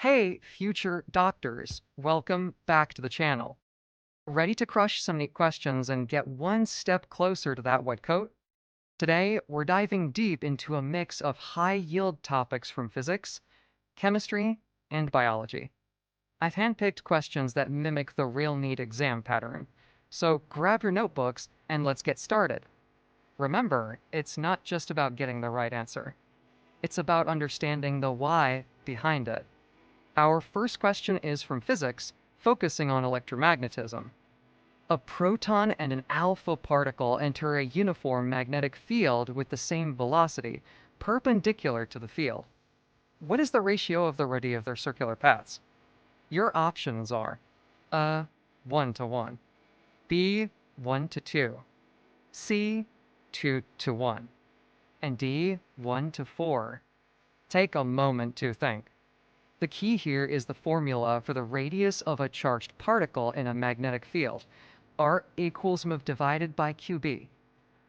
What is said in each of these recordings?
Hey, future doctors, welcome back to the channel. Ready to crush some neat questions and get one step closer to that white coat? Today, we're diving deep into a mix of high-yield topics from physics, chemistry, and biology. I've handpicked questions that mimic the real NEET exam pattern, so grab your notebooks and let's get started. Remember, it's not just about getting the right answer. It's about understanding the why behind it. Our first question is from physics, focusing on electromagnetism. A proton and an alpha particle enter a uniform magnetic field with the same velocity, perpendicular to the field. What is the ratio of the radii of their circular paths? Your options are A. 1 to 1, B. 1 to 2, C. 2 to 1, and D. 1 to 4. Take a moment to think. The key here is the formula for the radius of a charged particle in a magnetic field, R equals mv divided by qb.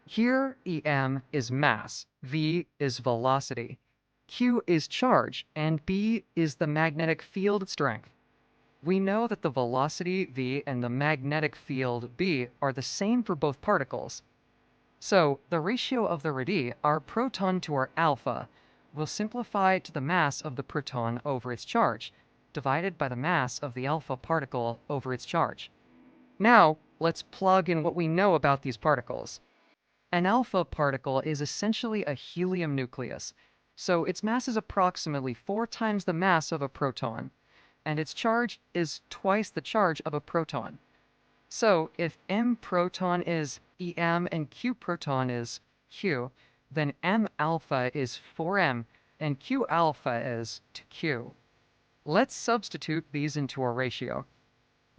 Here, em is mass, v is velocity, q is charge, and b is the magnetic field strength. We know that the velocity v and the magnetic field b are the same for both particles. So, the ratio of the radii, our proton to our alpha, will simplify to the mass of the proton over its charge, divided by the mass of the alpha particle over its charge. Now, let's plug in what we know about these particles. An alpha particle is essentially a helium nucleus, so its mass is approximately 4 times the mass of a proton, and its charge is twice the charge of a proton. So, if m proton is em and q proton is q, then m alpha is 4m and q alpha is 2q. Let's substitute these into our ratio.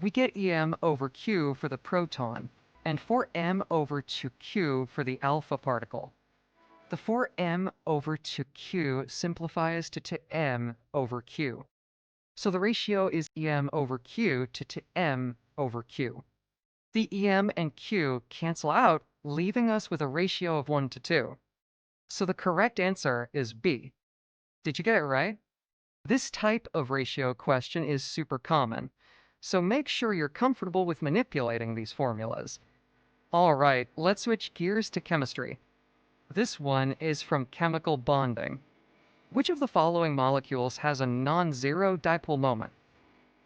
We get em over q for the proton and 4m over 2q for the alpha particle. The 4m over 2q simplifies to 2m over q. So the ratio is em over q to 2m over q. The em and q cancel out, leaving us with a ratio of 1 to 2. So the correct answer is B. Did you get it right? This type of ratio question is super common, so make sure you're comfortable with manipulating these formulas. Alright, let's switch gears to chemistry. This one is from chemical bonding. Which of the following molecules has a non-zero dipole moment?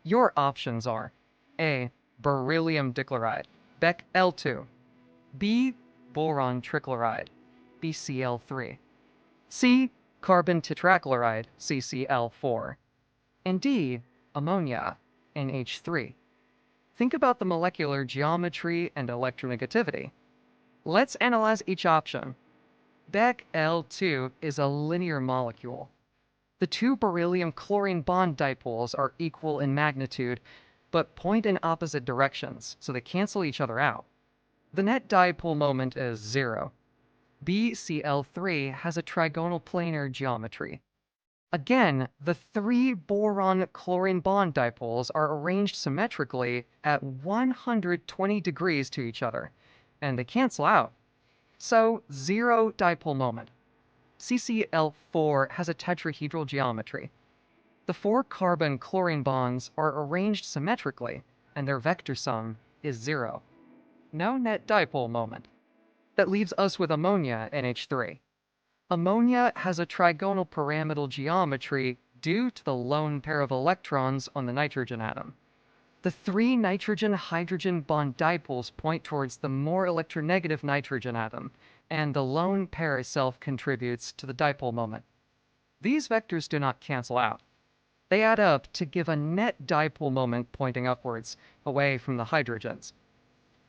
Your options are A. Beryllium dichloride, Bec-L2, B. Boron trichloride, BCl3, C. Carbon tetrachloride, CCl4, and D. Ammonia, NH3. Think about the molecular geometry and electronegativity. Let's analyze each option. Bec-L2 is a linear molecule. The two beryllium-chlorine bond dipoles are equal in magnitude, but point in opposite directions, so they cancel each other out. The net dipole moment is 0. BCl3 has a trigonal planar geometry. Again, the three boron-chlorine bond dipoles are arranged symmetrically at 120 degrees to each other, and they cancel out. So, 0 dipole moment. CCl4 has a tetrahedral geometry. The 4 carbon-chlorine bonds are arranged symmetrically, and their vector sum is 0. No net dipole moment. That leaves us with ammonia, NH3. Ammonia has a trigonal pyramidal geometry due to the lone pair of electrons on the nitrogen atom. The 3 nitrogen-hydrogen bond dipoles point towards the more electronegative nitrogen atom, and the lone pair itself contributes to the dipole moment. These vectors do not cancel out. They add up to give a net dipole moment pointing upwards, away from the hydrogens.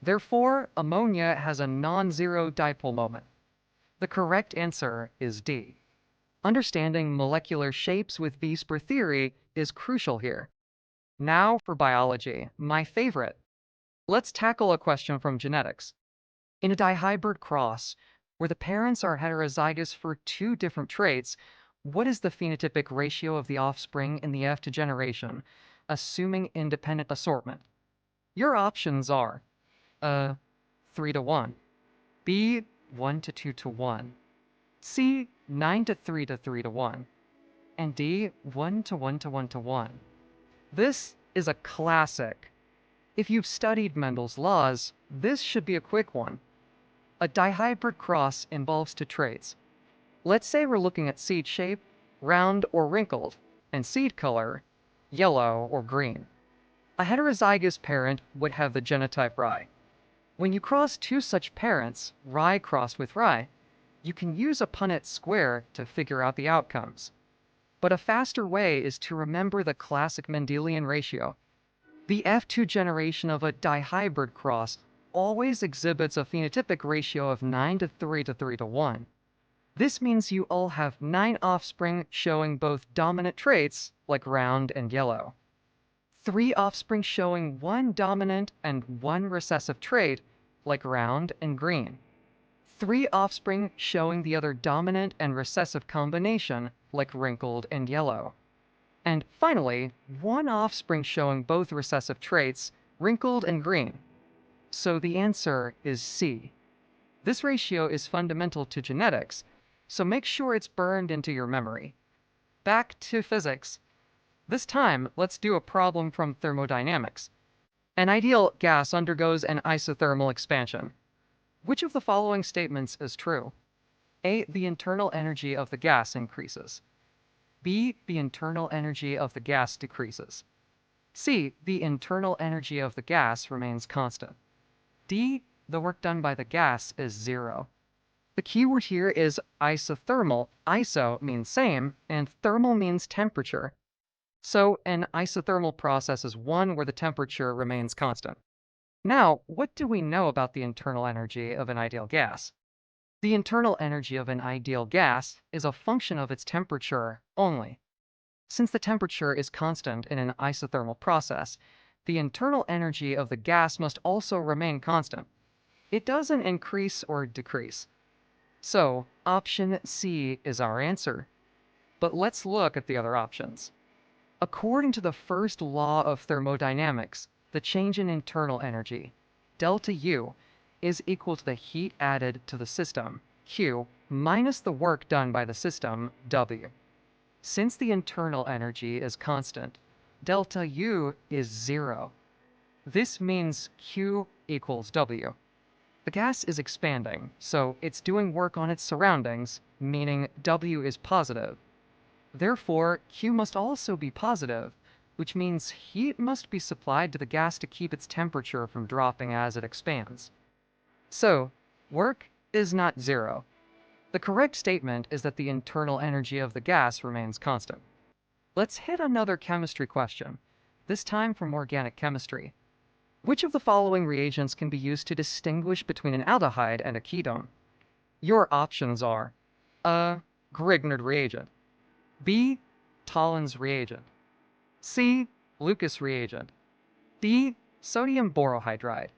Therefore, ammonia has a non-zero dipole moment. The correct answer is D. Understanding molecular shapes with VSEPR theory is crucial here. Now for biology, my favorite. Let's tackle a question from genetics. In a dihybrid cross, where the parents are heterozygous for 2 different traits, what is the phenotypic ratio of the offspring in the F generation, assuming independent assortment? Your options are A. 3 to 1, B. 1 to 2 to 1, C. 9 to 3 to 3 to 1, and D, 1 to 1 to 1 to 1. This is a classic. If you've studied Mendel's laws, this should be a quick one. A dihybrid cross involves two traits. Let's say we're looking at seed shape, round or wrinkled, and seed color, yellow or green. A heterozygous parent would have the genotype rye. When you cross two such parents, rye crossed with rye, you can use a Punnett square to figure out the outcomes. But a faster way is to remember the classic Mendelian ratio. The F2 generation of a dihybrid cross always exhibits a phenotypic ratio of 9 to 3 to 3 to 1. This means you all have 9 offspring showing both dominant traits, like round and yellow. 3 offspring showing 1 dominant and 1 recessive trait, like round and green. 3 offspring showing the other dominant and recessive combination, like wrinkled and yellow. And finally, 1 offspring showing both recessive traits, wrinkled and green. So the answer is C. This ratio is fundamental to genetics, so make sure it's burned into your memory. Back to physics. This time, let's do a problem from thermodynamics. An ideal gas undergoes an isothermal expansion. Which of the following statements is true? A. The internal energy of the gas increases. B. The internal energy of the gas decreases. C. The internal energy of the gas remains constant. D. The work done by the gas is 0. The keyword here is isothermal. Iso means same, and thermal means temperature. So an isothermal process is one where the temperature remains constant. Now, what do we know about the internal energy of an ideal gas? The internal energy of an ideal gas is a function of its temperature only. Since the temperature is constant in an isothermal process, the internal energy of the gas must also remain constant. It doesn't increase or decrease. So, option C is our answer. But let's look at the other options. According to the first law of thermodynamics, the change in internal energy, delta U, is equal to the heat added to the system, Q, minus the work done by the system, W. Since the internal energy is constant, delta U is 0. This means Q equals W. The gas is expanding, so it's doing work on its surroundings, meaning W is positive. Therefore, Q must also be positive, which means heat must be supplied to the gas to keep its temperature from dropping as it expands. So, work is not 0. The correct statement is that the internal energy of the gas remains constant. Let's hit another chemistry question, this time from organic chemistry. Which of the following reagents can be used to distinguish between an aldehyde and a ketone? Your options are A. Grignard reagent, B. Tollens reagent, C. Lucas reagent, D. Sodium borohydride.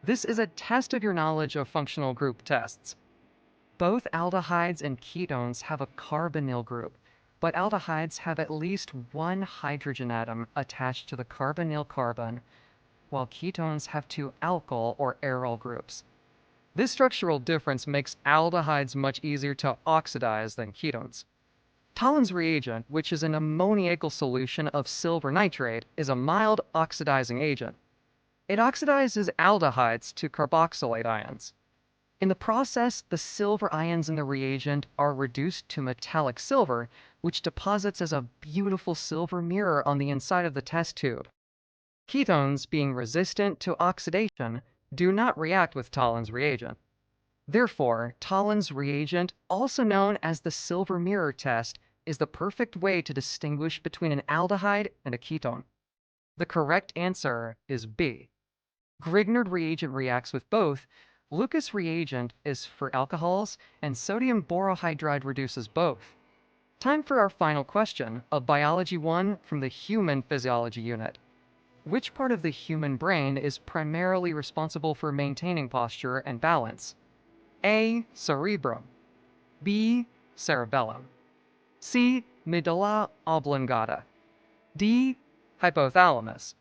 This is a test of your knowledge of functional group tests. Both aldehydes and ketones have a carbonyl group, but aldehydes have at least one hydrogen atom attached to the carbonyl carbon, while ketones have 2 alkyl or aryl groups. This structural difference makes aldehydes much easier to oxidize than ketones. Tollens reagent, which is an ammoniacal solution of silver nitrate, is a mild oxidizing agent. It oxidizes aldehydes to carboxylate ions. In the process, the silver ions in the reagent are reduced to metallic silver, which deposits as a beautiful silver mirror on the inside of the test tube. Ketones, being resistant to oxidation, do not react with Tollens reagent. Therefore, Tollens reagent, also known as the silver mirror test, is the perfect way to distinguish between an aldehyde and a ketone. The correct answer is B. Grignard reagent reacts with both. Lucas reagent is for alcohols, and sodium borohydride reduces both. Time for our final question of Biology 1 from the Human Physiology unit. Which part of the human brain is primarily responsible for maintaining posture and balance? A. Cerebrum, B. Cerebellum, C. Medulla oblongata, D. Hypothalamus.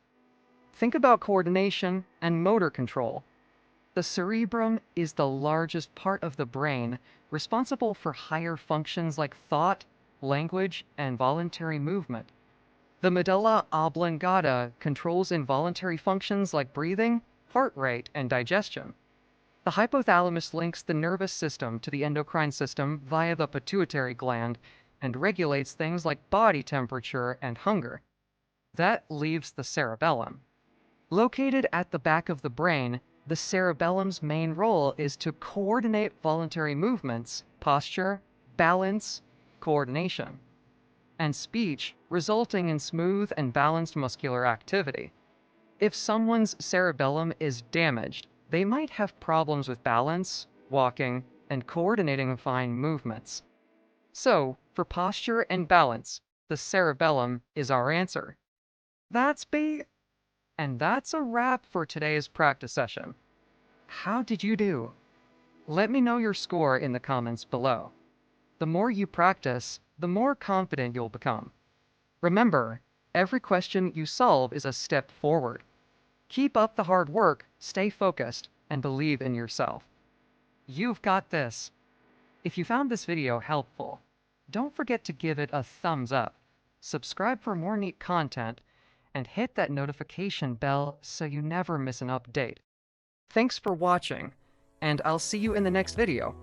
Think about coordination and motor control. The cerebrum is the largest part of the brain, responsible for higher functions like thought, language, and voluntary movement. The medulla oblongata controls involuntary functions like breathing, heart rate, and digestion. The hypothalamus links the nervous system to the endocrine system via the pituitary gland and regulates things like body temperature and hunger. That leaves the cerebellum. Located at the back of the brain, the cerebellum's main role is to coordinate voluntary movements, posture, balance, coordination, and speech, resulting in smooth and balanced muscular activity. If someone's cerebellum is damaged, they might have problems with balance, walking, and coordinating fine movements. So, for posture and balance, the cerebellum is our answer. And that's a wrap for today's practice session. How did you do? Let me know your score in the comments below. The more you practice, the more confident you'll become. Remember, every question you solve is a step forward. Keep up the hard work, stay focused, and believe in yourself. You've got this. If you found this video helpful, don't forget to give it a thumbs up, subscribe for more NEET content, and hit that notification bell so you never miss an update. Thanks for watching, and I'll see you in the next video.